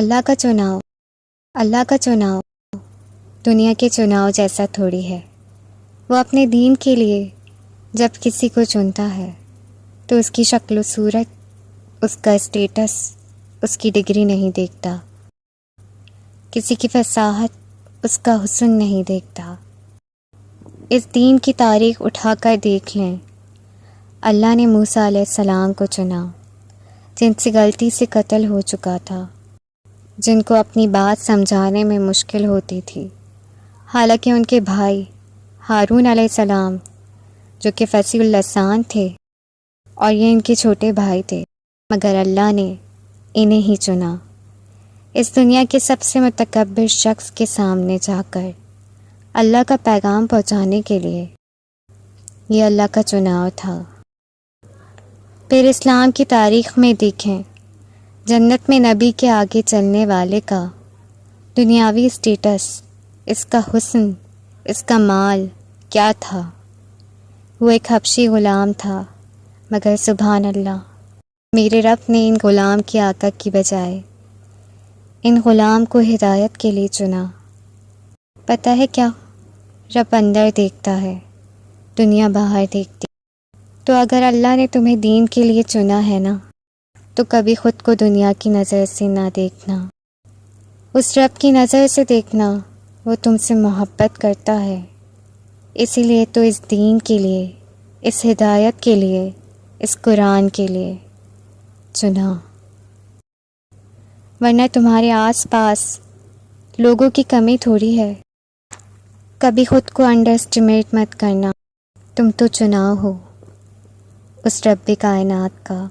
اللہ کا چناؤ اللہ کا چناؤ دنیا کے چناؤ جیسا تھوڑی ہے۔ وہ اپنے دین کے لیے جب کسی کو چنتا ہے تو اس کی شکل و صورت، اس کا اسٹیٹس، اس کی ڈگری نہیں دیکھتا، کسی کی فصاحت، اس کا حسن نہیں دیکھتا۔ اس دین کی تاریخ اٹھا کر دیکھ لیں۔ اللہ نے موسیٰ علیہ السلام کو چنا، جن سے غلطی سے قتل ہو چکا تھا، جن کو اپنی بات سمجھانے میں مشکل ہوتی تھی، حالانکہ ان کے بھائی ہارون علیہ السلام جو کہ فصیح اللسان تھے اور یہ ان کے چھوٹے بھائی تھے، مگر اللہ نے انہیں ہی چنا، اس دنیا کے سب سے متکبر شخص کے سامنے جا کر اللہ کا پیغام پہنچانے کے لیے۔ یہ اللہ کا چناؤ تھا۔ پھر اسلام کی تاریخ میں دیکھیں، جنت میں نبی کے آگے چلنے والے کا دنیاوی اسٹیٹس، اس کا حسن، اس کا مال کیا تھا؟ وہ ایک حبشی غلام تھا، مگر سبحان اللہ، میرے رب نے ان غلام کی آقا کی بجائے ان غلام کو ہدایت کے لیے چنا۔ پتہ ہے کیا؟ رب اندر دیکھتا ہے، دنیا باہر دیکھتی۔ تو اگر اللہ نے تمہیں دین کے لیے چنا ہے نا، تو کبھی خود کو دنیا کی نظر سے نہ دیکھنا، اس رب کی نظر سے دیکھنا، وہ تم سے محبت کرتا ہے، اسی لیے تو اس دین کے لیے، اس ہدایت کے لیے، اس قرآن کے لیے چنا۔ ورنہ تمہارے آس پاس لوگوں کی کمی تھوڑی ہے۔ کبھی خود کو انڈر اسٹیمیٹ مت کرنا، تم تو چناؤ ہو اس رب کائنات کا۔